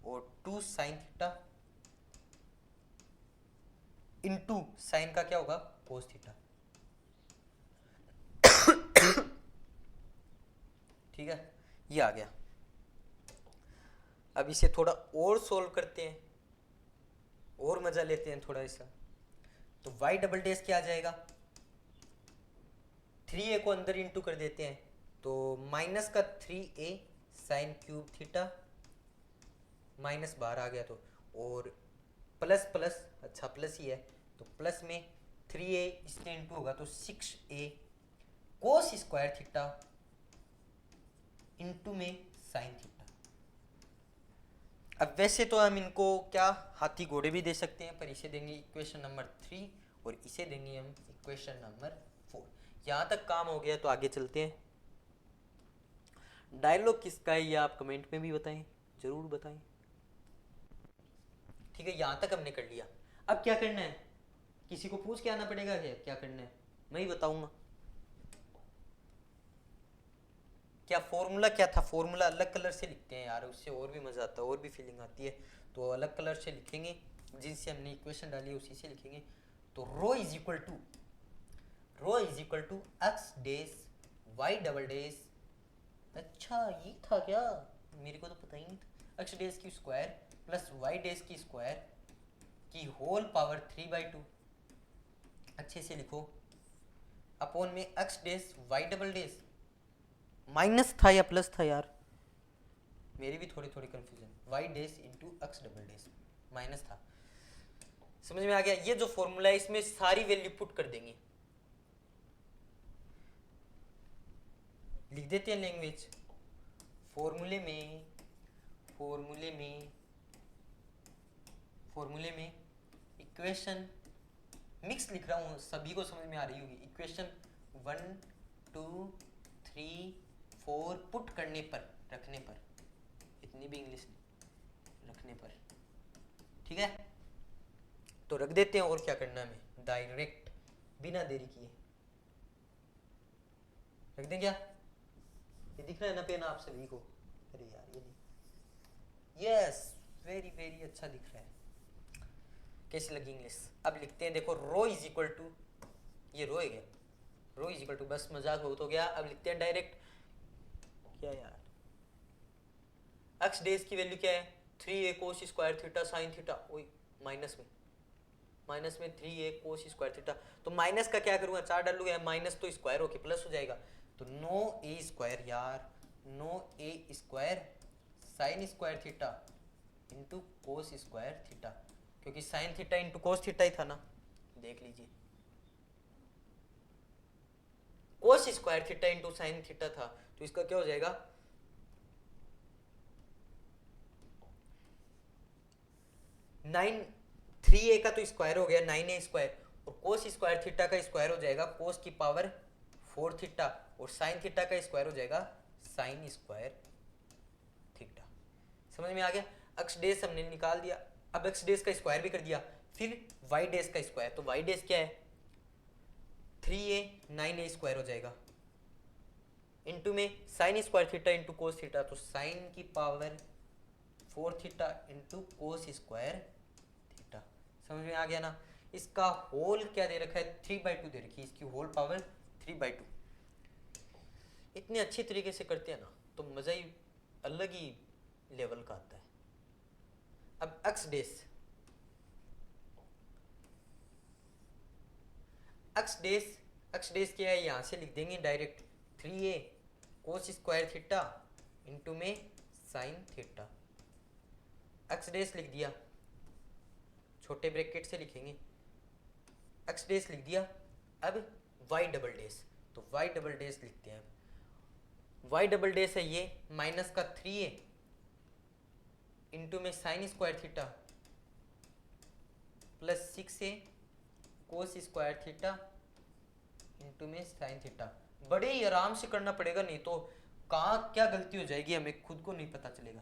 और 2 साइन थीटा इंटू साइन का क्या होगा, कोस थीटा, ठीक है, ये आ गया। अब इसे थोड़ा और सोल्व करते हैं, और मजा लेते हैं थोड़ा ऐसा। तो y डबल डैश क्या आ जाएगा, 3a को अंदर इंटू कर देते हैं, तो माइनस का 3a sign cube theta, minus बाहर आ गया तो, और प्लस प्लस, अच्छा प्लस ही है, तो प्लस में 3a इसके इंटू होगा तो 6a कोस स्क्वायर थीटा इंटू में साइन थीटा। अब वैसे तो हम इनको क्या हाथी घोड़े भी दे सकते हैं, पर इसे देंगे इक्वेशन नंबर 3 और इसे देंगे हम इक्वेशन नंबर 4। यहाँ तक काम हो गया, तो आगे चलते हैं। डायलॉग किसका है ये आप कमेंट में भी बताएं, जरूर बताएं, ठीक है। यहाँ तक हमने कर लिया, अब क्या करना है, किसी को पूछ के आना पड़ेगा क्या करना है, मैं ही बताऊंगा। क्या फॉर्मूला क्या था, फॉर्मूला अलग कलर से लिखते हैं यार, उससे और भी मजा आता है, और भी फीलिंग आती है, तो अलग कलर से लिखेंगे, जिनसे हमने इक्वेशन डाली है उसी से लिखेंगे। तो rho is equal to x dash y double dash, अच्छा ये था क्या, मेरे को तो पता ही नहीं था, एक्स डैश की स्क्वायर प्लस वाई डैश की स्क्वायर की होल पावर 3/2, अच्छे से लिखो, अपॉन में x dash y double dash, minus था या प्लस था यार, मेरी भी थोड़ी थोड़ी confusion, y dash into x double dash, minus था, समझ में आ गया। ये जो फॉर्मूला है इसमें सारी वैल्यू पुट कर देंगे, लिख देते हैं लैंग्वेज, फॉर्मूले में इक्वेशन मिक्स लिख रहा हूँ, सभी को समझ में आ रही होगी, इक्वेशन 1 2 3 4 पुट करने पर, रखने पर, इतनी भी इंग्लिश नहीं, रखने पर, ठीक है। तो रख देते हैं, और क्या करना है हमें, डायरेक्ट बिना देरी किए रख दें क्या, ये दिख रहा है ना पेन, आप सभी को, अरे यार ये नहीं, यस वेरी वेरी अच्छा दिख रहा है, कैसी लगी इंग्लिश। अब लिखते हैं, देखो रो इज इक्वल टू, ये रो है क्या, रो इज इक्वल टू, बस मजाक बहुत हो गया, अब लिखते हैं डायरेक्ट, क्या यार, एक्स डेज की वैल्यू क्या है, 3a कोस स्क्वायर थीटा साइन थीटा, ओए माइनस में 3a कोस स्क्वायर थीटा, तो माइनस का क्या करूँगा, 4 डालूंगा, माइनस तो स्क्वायर होके प्लस हो जाएगा, तो 9a स्क्वायर यार, 9a square sine square theta into cos square theta, क्योंकि sine theta into cos theta ही था ना, देख लीजिए, cos square theta into sine theta था, तो इसका क्या हो जाएगा, 3a का तो स्क्वायर हो गया 9a स्क्वायर, और कोस स्क्वायर थीटा का स्क्वायर हो जाएगा कोस की पावर 4 थीटा, और साइन थीटा का स्क्वायर हो जाएगा साइन स्क्वायर थीटा। समझ में आ गया? अक्स डेस हमने निकाल दिया, अब एक्स डेस का स्क्वायर भी कर दिया, फिर वाई डेस का स्क्वायर, तो वाई डेस क्या है 3a 9a स्क्वायर हो जाएगा, इंटू में sign square theta into cos theta, तो साइन की power 4 theta into cos square theta. समझ में आ गया ना? इसका होल क्या दे रखा है 3/2 दे रखी है, इसकी होल पावर 3/2। इतने अच्छे तरीके से करते हैं ना तो मजा ही अलग ही लेवल का आता है। अब एक्स डेस, एक्स डेस क्या है, यहां से लिख देंगे डायरेक्ट 3a कोस स्क्वायर थीटा इंटू में साइन थीटा। एक्स डेस लिख दिया, छोटे ब्रैकेट से लिखेंगे, एक्स डेस लिख दिया। अब वाई डबल डेस, तो वाई डबल डेस लिखते हैं। वाई डबल डेस है ये माइनस का 3a इंटू में sign square theta plus 6a कोस स्क्वायर थीटा इंटू में साइन थीटा। बड़े ही आराम से करना पड़ेगा, नहीं तो कहाँ क्या गलती हो जाएगी हमें खुद को नहीं पता चलेगा।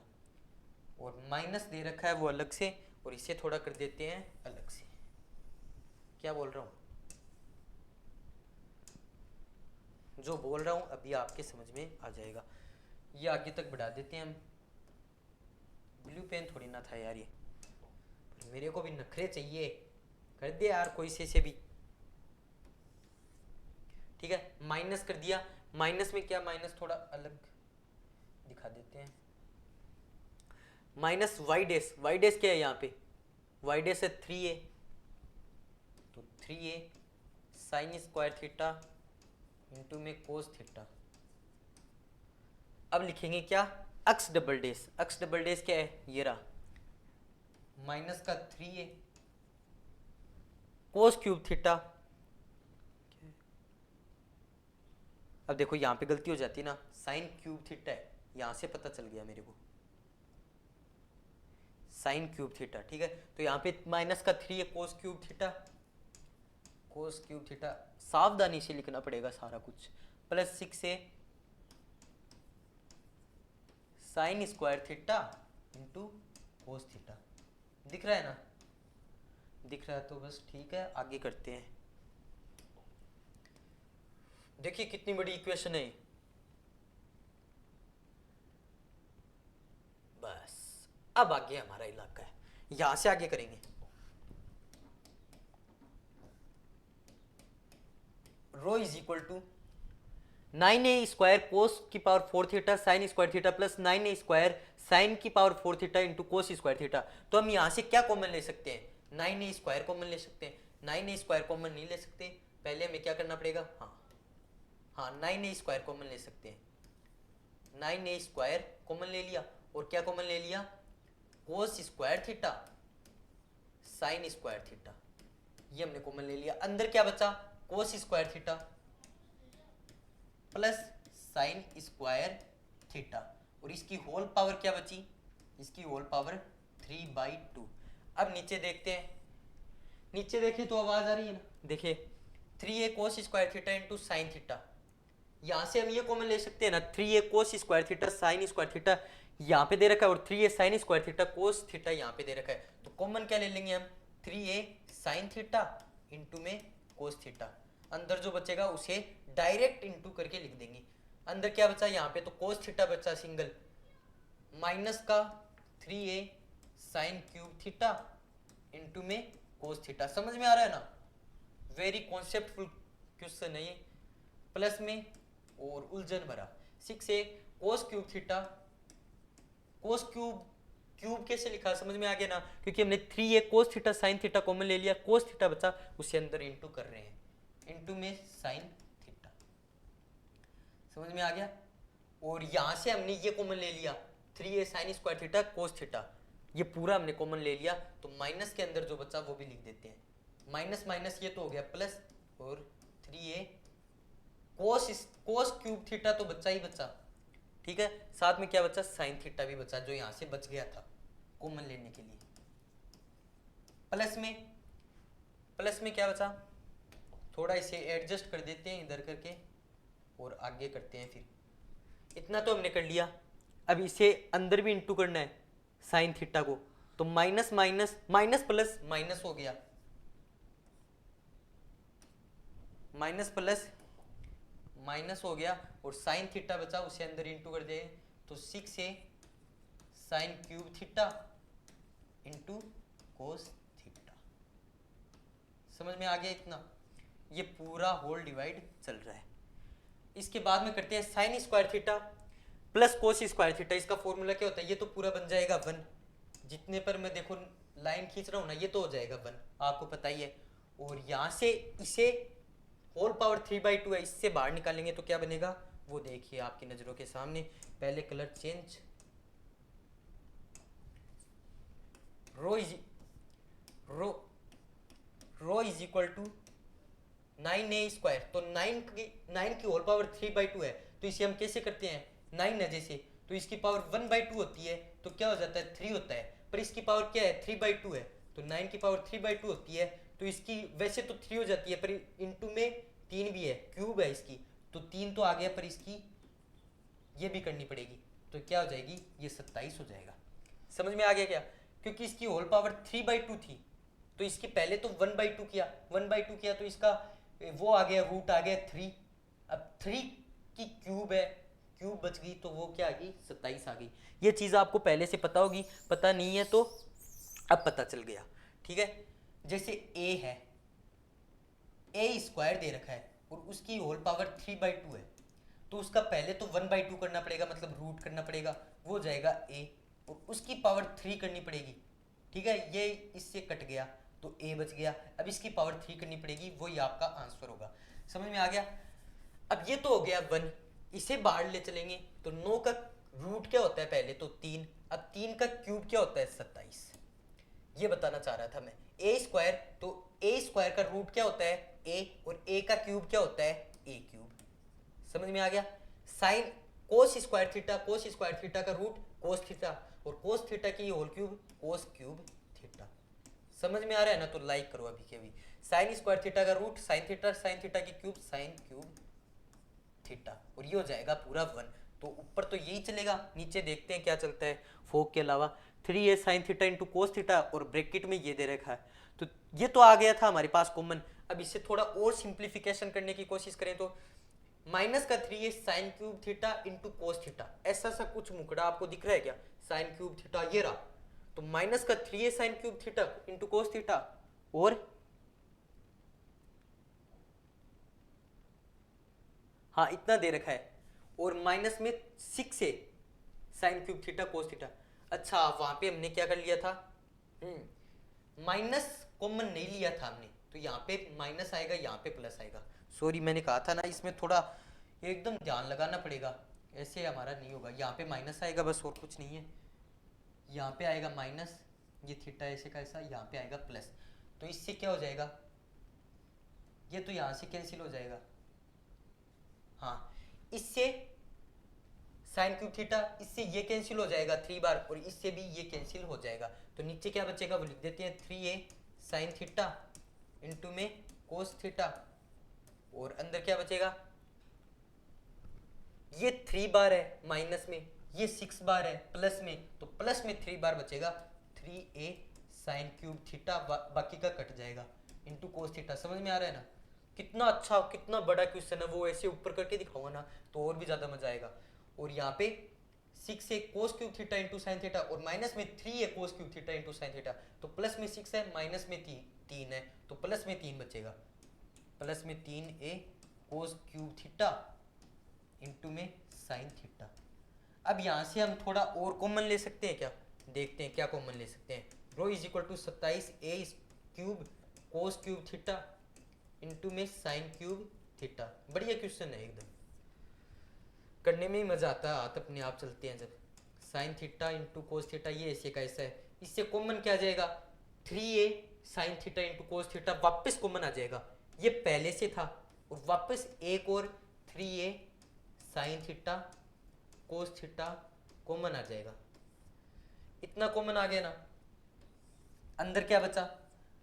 और माइनस दे रखा है वो अलग से, और इसे थोड़ा कर देते हैं अलग से। क्या बोल रहा हूँ, जो बोल रहा हूँ अभी आपके समझ में आ जाएगा। ये आगे तक बढ़ा देते हैं हम। ब्लू पेन थोड़ी ना था यार ये, पर मेरे को भी नखरे चाहिए, कर दे यार कोई से भी। ठीक है, माइनस कर दिया। माइनस में क्या, माइनस थोड़ा अलग दिखा देते हैं। माइनस वाई डेस, वाई डेस क्या है यहाँ पे, वाई डेस है 3a, तो 3a sign square theta into में कोस थीटा। अब लिखेंगे क्या, x double dash. X double dash क्या है, ये रहा माइनस का 3a कोस क्यूब थीटा। अब देखो यहां पे गलती हो जाती है ना, साइन क्यूब थीटा है, यहां से पता चल गया मेरे को साइन क्यूब थीटा। ठीक है, तो यहाँ पे माइनस का 3 है कोस क्यूब थीटा, कोस क्यूब थीटा सावधानी से लिखना पड़ेगा सारा कुछ, plus 6a sign square theta into cos theta. दिख रहा है ना? दिख रहा है तो बस ठीक है, आगे करते हैं। देखिए कितनी बड़ी इक्वेशन है। बस अब आगे हमारा इलाका है, यहां से आगे करेंगे। Rho is equal to 9a square cos की power 4 theta sine square theta plus 9a square sine की power 4 theta into cos square theta. तो हम यहां से क्या कॉमन ले सकते हैं, 9a स्क्वायर कॉमन ले सकते हैं। 9a स्क्वायर कॉमन नहीं ले सकते, पहले हमें क्या करना पड़ेगा, हाँ 9a स्क्वायर कॉमन ले सकते हैं। 9a स्क्वायर कॉमन ले लिया, और क्या कॉमन ले लिया, कोस square theta sine square theta, ये हमने कॉमन ले लिया। अंदर क्या बचा, कोस square theta plus sign square theta, और इसकी होल पावर क्या बची, इसकी होल पावर 3/2। अब नीचे देखते हैं, नीचे देखें तो आवाज आ रही है ना, देखिए 3a कोस square theta into sine theta. यहां से हम ये कॉमन ले सकते हैं ना, 3a कोस square theta sine square theta यहाँ पे दे रखा है, और 3a sign square theta cos theta यहाँ पे दे रखा है। तो कॉमन क्या ले लेंगे हम, 3a साइन थीटा इंटू में कोस थीटा। अंदर जो बचेगा उसे डायरेक्ट इंटू करके लिख देंगे। अंदर क्या बचा यहाँ पे, तो कोस थीटा बचा सिंगल, माइनस का 3a sign cube theta into में कोस थीटा। समझ में आ रहा है ना, वेरी कॉन्सेप्टफुल क्वेश्चन है ये, प्लस में और उलझन भरा। 6a कोस क्यूब थीटा, कोस क्यूब कैसे लिखा समझ में आ गया ना, क्योंकि हमने 3a cos theta sine theta common ले लिया, कोस थीटा बचा उसे अंदर इंटू कर रहे हैं, इंटू में साइन थीटा। समझ में आ गया। और यहां से हमने ये कॉमन ले लिया 3a sign square theta cos theta, ये पूरा हमने कॉमन ले लिया, तो माइनस के अंदर जो बचा वो भी लिख देते हैं। माइनस माइनस ये तो हो गया प्लस, और 3a कोस क्यूब थीटा तो बचा ही बचा, ठीक है, साथ में क्या बचा, साइन थीटा भी बचा जो यहां से बच गया था कॉमन लेने के लिए। प्लस में क्या बचा, थोड़ा इसे एडजस्ट कर देते हैं इधर करके और आगे करते हैं। फिर इतना तो हमने कर लिया। अब इसे अंदर भी इंटू करना है साइन थीटा को, तो minus minus minus plus minus हो गया, माइनस प्लस माइनस हो गया, और साइन थीटा बचा उसे अंदर इंटू कर दें, तो 6a sign cube theta into cos theta. समझ में आ गया इतना? ये पूरा होल डिवाइड चल रहा है। इसके बाद में करते हैं sign square theta plus cos square theta. इसका फॉर्मूला क्या होता है? ये तो पूरा बन जाएगा 1, जितने पर मैं देखो लाइन खींच रहा हूँ ना, ये तो हो जाएगा 1, आपको पता ही है। और यहाँ से इसे होल पावर 3/2 है, इससे बाहर निकालेंगे तो क्या बनेगा वो देखिए आपकी नजरों के सामने। पहले colour change, rho is equal to 9a square. तो 9 की होल पावर 3/2 है, तो इसे हम कैसे करते हैं? 9 है जैसे, तो इसकी पावर 1/2 होती है, तो क्या हो जाता है 3 होता है, पर इसकी पावर क्या है 3/2 है, तो 9 की पावर 3/2 होती है, तो इसकी वैसे तो 3 हो जाती है, पर इंटू में 3 भी है, क्यूब है इसकी, तो 3 तो आ गया, पर इसकी ये भी करनी पड़ेगी, तो क्या हो जाएगी ये 27 हो जाएगा। समझ में आ गया क्या? क्योंकि इसकी होल पावर 3/2 थी, तो इसकी पहले तो 1/2 किया, 1/2 किया तो इसका वो आ गया, रूट आ गया 3। अब 3 की क्यूब है, क्यूब बच गई, तो वो क्या आ गई 27 आ गई। ये चीज़ आपको पहले से पता होगी, पता नहीं है तो अब पता चल गया। ठीक है, जैसे a है, a स्क्वायर दे रखा है और उसकी होल पावर 3/2 है, तो उसका पहले तो 1/2 करना पड़ेगा, मतलब रूट करना पड़ेगा, वो जाएगा a, और उसकी पावर 3 करनी पड़ेगी। ठीक है, ये इससे कट गया तो a बच गया। अब इसकी पावर 3 करनी पड़ेगी, वही आपका आंसर होगा। समझ में आ गया? अब ये तो हो गया 1, इसे बाहर ले चलेंगे तो 9 का रूट क्या होता है पहले तो 3, अब 3 का क्यूब क्या होता है 27। ये बताना चाह रहा था मैं। a स्क्वायर, तो a स्क्वायर का रूट क्या होता है a, और a का क्यूब क्या होता है a क्यूब। समझ में आ गया? Sine cos square theta, cos square theta का रूट कोस थीटा, और कोस थीटा की whole cube cos cube theta. समझ में आ रहा है ना? तो लाइक करो अभी के अभी। साइन स्क्वायर थीटा का रूट साइन थीटा की क्यूब साइन क्यूब थीटा, और ये हो जाएगा पूरा 1। तो ऊपर तो यही चलेगा, नीचे देखते हैं क्या चलता है फोक के अलावा। 3a sine theta into cos theta, और ब्रैकेट में ये दे रखा है, तो ये तो आ गया था हमारे पास कॉमन। अब इससे थोड़ा और सिंप्लीफिकेशन करने की कोशिश करें तो माइनस का 3a sign cube theta into cos theta, ऐसा सा कुछ मुकड़ा आपको दिख रहा है क्या? साइन क्यूब थीटा ये रहा, तो माइनस का 3a sign cube theta into cos theta, और हाँ इतना दे रखा है, और माइनस में 6a sign cube theta cos theta. अच्छा, वहां पे हमने क्या कर लिया था, माइनस कॉमन नहीं लिया था हमने, तो यहाँ पे माइनस आएगा, यहाँ पे प्लस आएगा। सॉरी, मैंने कहा था ना इसमें थोड़ा एकदम ध्यान लगाना पड़ेगा, ऐसे हमारा नहीं होगा। यहाँ पे माइनस आएगा बस, और कुछ नहीं है। यहाँ पे आएगा माइनस, ये थीटा ऐसे का ऐसा, यहाँ पे आएगा प्लस, तो इससे क्या हो जाएगा, ये तो यहाँ से कैंसिल हो जाएगा। हाँ, इससे साइन क्यूब थीटा, इससे ये कैंसिल हो जाएगा 3 बार, और इससे भी ये कैंसिल हो जाएगा, तो नीचे क्या बचेगा वो लिख देते हैं 3a साइन थीटा इंटू में कोस थीटा, और अंदर क्या बचेगा, ये 3 बार है माइनस में, ये 6 बार है प्लस में, तो प्लस में 3 बार बचेगा 3a साइन क्यूब थीटा, बाकी का कट जाएगा, इंटू कोस थीटा। समझ में आ रहा है ना? कितना अच्छा, कितना बड़ा क्वेश्चन है, वो ऐसे ऊपर करके दिखाऊंगा ना तो और भी ज्यादा मजा आएगा। और यहाँ पे 6a कोस cube theta into sine theta, और माइनस में 3a कोस cube theta into sine theta, तो प्लस में 6 है, माइनस में 3 है, तो प्लस में 3 बचेगा, प्लस में 3a कोस क्यूब थीटा इंटू में साइन थीटा। अब यहाँ से हम थोड़ा और कॉमन ले सकते हैं क्या? देखते हैं क्या कॉमन ले सकते हैं। Rho is equal to 27a cube cos cube theta into में साइन क्यूब थीटा। बढ़िया क्वेश्चन है एकदम, करने में ही मजा आता है, हाथ अपने आप चलते हैं जब। Sign theta into cos theta, ये ऐसे का ऐसा है, इससे कॉमन क्या आ जाएगा 3a sine theta into cos theta, वापस कॉमन आ जाएगा, ये पहले से था, और वापस एक और 3a sine theta cos theta common आ जाएगा। इतना कॉमन आ गया ना, अंदर क्या बचा,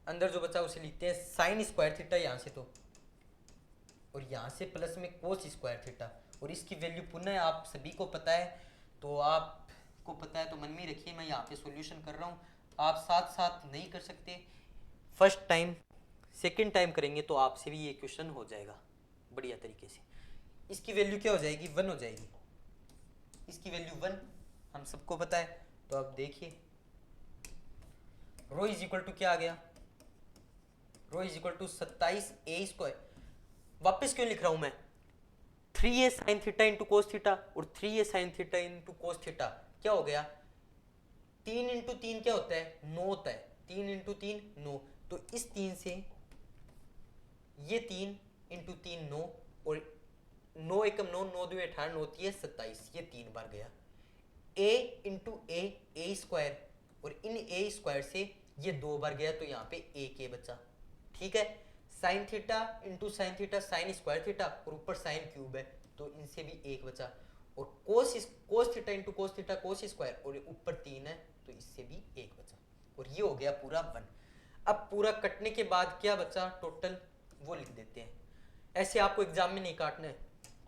अंदर जो बचा उसे लिखते हैं साइन स्क्वायर थीटा, यहाँ से तो और यहाँ से प्लस में कोस स्क्वायर थीटा, और इसकी वैल्यू पुनः आप सभी को पता है, तो आपको पता है तो मन में ही रखिए, मैं यहाँ पे सॉल्यूशन कर रहा हूँ, आप साथ साथ नहीं कर सकते, फर्स्ट टाइम सेकंड टाइम करेंगे तो आपसे भी ये क्वेश्चन हो जाएगा बढ़िया तरीके से। इसकी वैल्यू क्या हो जाएगी, 1 हो जाएगी, इसकी वैल्यू 1 हम सबको पता है। तो अब देखिए रो इज इक्वल टू क्या आ गया, रो इज इक्वल टू 27a²। वापस क्यों लिख रहा हूं मैं, 3a sine theta into cos theta और 3a sine theta into cos theta क्या हो गया, 3 इंटू 3 क्या होता है, 9 होता है, 3 इंटू 3 9, तो इस 3 से ये 3 इंटू 3 9, और 9 एकम 9, 9 2 18, 9 3 27, ये 3 बार गया, a इंटू ए स्क्वायर, और इन ए स्क्वायर से ये 2 बार गया, तो यहाँ पे a बचा, ठीक है। Sign theta into sine theta sine square theta, और ऊपर साइन क्यूब है तो इनसे भी 1 बचा, और कोस theta into cos theta cos square, और ऊपर 3 है तो इससे भी 1 बचा, और ये हो गया पूरा 1। अब पूरा कटने के बाद क्या बचा टोटल वो लिख देते हैं, ऐसे आपको एग्जाम में नहीं काटना है,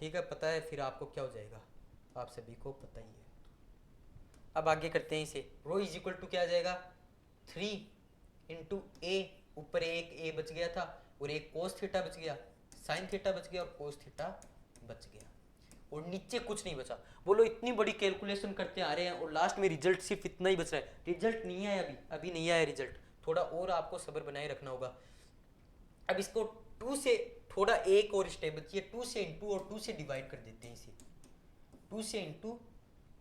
ठीक है, पता है फिर आपको क्या हो जाएगा, आप सभी को पता ही है। अब आगे करते हैं इसे, रो इज इक्वल टू क्या आ जाएगा, 3 इंटू ए, ऊपर एक ए बच गया था, और एक कोस थीटा बच गया, साइन थीटा बच गया, और कोस थीटा बच गया, और नीचे कुछ नहीं बचा। बोलो इतनी बड़ी कैलकुलेशन करते आ रहे हैं और लास्ट में रिजल्ट सिर्फ इतना ही बच रहा है, रिजल्ट नहीं आया अभी नहीं आया रिजल्ट, थोड़ा और आपको सब्र बनाए रखना होगा। अब इसको 2 से थोड़ा एक और स्टेप बची है, 2 से इंटू और 2 से डिवाइड कर देते हैं इसे, 2 से इंटू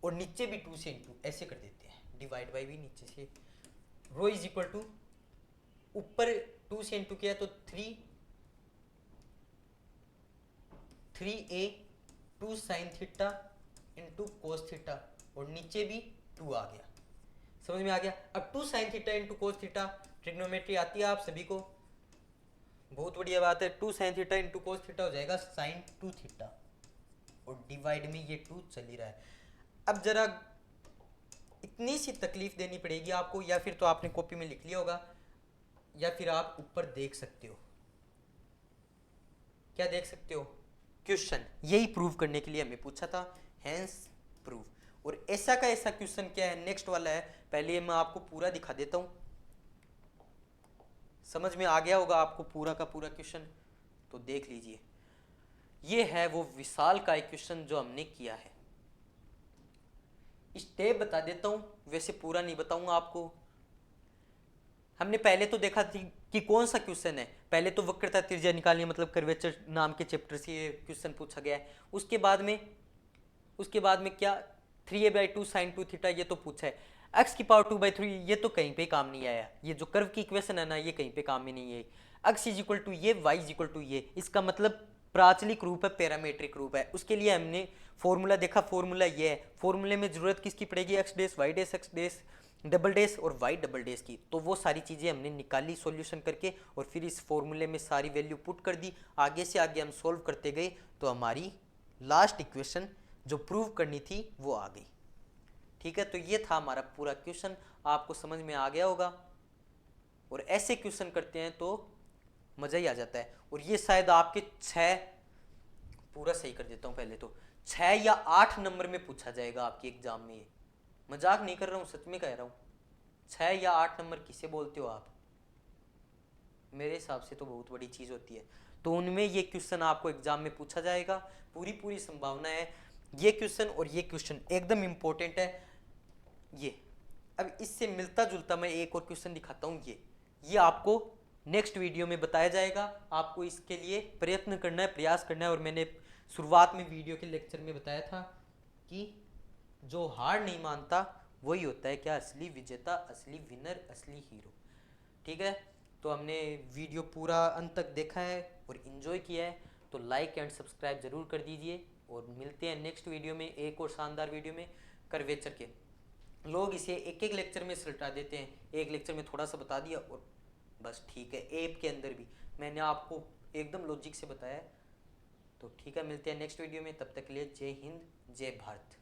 और नीचे भी 2 से इंटू ऐसे कर देते हैं, डिवाइड बाई भी नीचे से। रो इज इक्वल टू ऊपर 2 से इंटू किया तो 3a 2 sign theta into cos theta, और नीचे भी 2 आ गया, समझ में आ गया। अब 2 sign theta into cos theta, trigonometry आती है आप सभी को, बहुत बढ़िया बात है, 2 sign theta into cos theta हो जाएगा साइन 2 थीटा, और डिवाइड में ये 2 चल ही रहा है। अब जरा इतनी सी तकलीफ देनी पड़ेगी आपको, या फिर तो आपने कॉपी में लिख लिया होगा, या फिर आप ऊपर देख सकते हो, क्या देख सकते हो, क्वेश्चन, यही प्रूव करने के लिए हमें पूछा था, हैंस प्रूव। और ऐसा का ऐसा क्वेश्चन क्या है, नेक्स्ट वाला है, पहले मैं आपको पूरा दिखा देता हूं, समझ में आ गया होगा आपको पूरा का पूरा क्वेश्चन, तो देख लीजिए। ये है वो विशाल का एक क्वेश्चन जो हमने किया है, स्टेप बता देता हूं, वैसे पूरा नहीं बताऊंगा आपको। हमने पहले तो देखा थी कि कौन सा क्वेश्चन है, पहले तो वक्रता त्रिज्या निकालनी मतलब कर्वेचर नाम के चैप्टर से ये क्वेश्चन पूछा गया है। उसके बाद में क्या 3a/2 sin 2 थीटा ये तो पूछा है, x की पावर 2/3 ये तो कहीं पे काम नहीं आया, ये जो कर्व की इक्वेशन है ना ये कहीं पे काम में नहीं है। x इज इक्वल टू ये, y इज इक्वल टू ये, इसका मतलब प्राचलिक रूप है, पैरामीट्रिक रूप है। उसके लिए हमने फॉर्मूला देखा, फॉर्मूला ये है, फॉर्मूले में जरूरत किसकी पड़ेगी, x dash y dash x dash double dash और y डबल डैश की, तो वो सारी चीज़ें हमने निकाली सॉल्यूशन करके, और फिर इस फॉर्मूले में सारी वैल्यू पुट कर दी। आगे से आगे हम सॉल्व करते गए तो हमारी लास्ट इक्वेशन जो प्रूव करनी थी वो आ गई, ठीक है। तो ये था हमारा पूरा क्वेश्चन, आपको समझ में आ गया होगा, और ऐसे क्वेश्चन करते हैं तो मज़ा ही आ जाता है। और ये शायद आपके 6, पूरा सही कर देता हूँ पहले तो, 6 या 8 नंबर में पूछा जाएगा आपके एग्जाम में, ये मजाक नहीं कर रहा हूँ, सच में कह रहा हूँ। 6 या 8 नंबर किसे बोलते हो आप, मेरे हिसाब से तो बहुत बड़ी चीज़ होती है। तो उनमें ये क्वेश्चन आपको एग्जाम में पूछा जाएगा, पूरी संभावना है। ये क्वेश्चन और ये क्वेश्चन एकदम इम्पोर्टेंट है ये। अब इससे मिलता जुलता मैं एक और क्वेश्चन दिखाता हूँ, ये आपको नेक्स्ट वीडियो में बताया जाएगा। आपको इसके लिए प्रयत्न करना है, प्रयास करना है। और मैंने शुरुआत में वीडियो के लेक्चर में बताया था कि जो हार नहीं मानता वही होता है क्या, असली विजेता, असली विनर, असली हीरो, ठीक है। तो हमने वीडियो पूरा अंत तक देखा है और इन्जॉय किया है, तो लाइक एंड सब्सक्राइब जरूर कर दीजिए। और मिलते हैं नेक्स्ट वीडियो में, एक और शानदार वीडियो में कर्वेचर के। लोग इसे एक एक लेक्चर में सुलटा देते हैं, एक लेक्चर में थोड़ा सा बता दिया और बस, ठीक है। ऐप के अंदर भी मैंने आपको एकदम लॉजिक से बताया है। तो ठीक है, मिलते हैं नेक्स्ट वीडियो में, तब तक के लिए जय हिंद, जय भारत।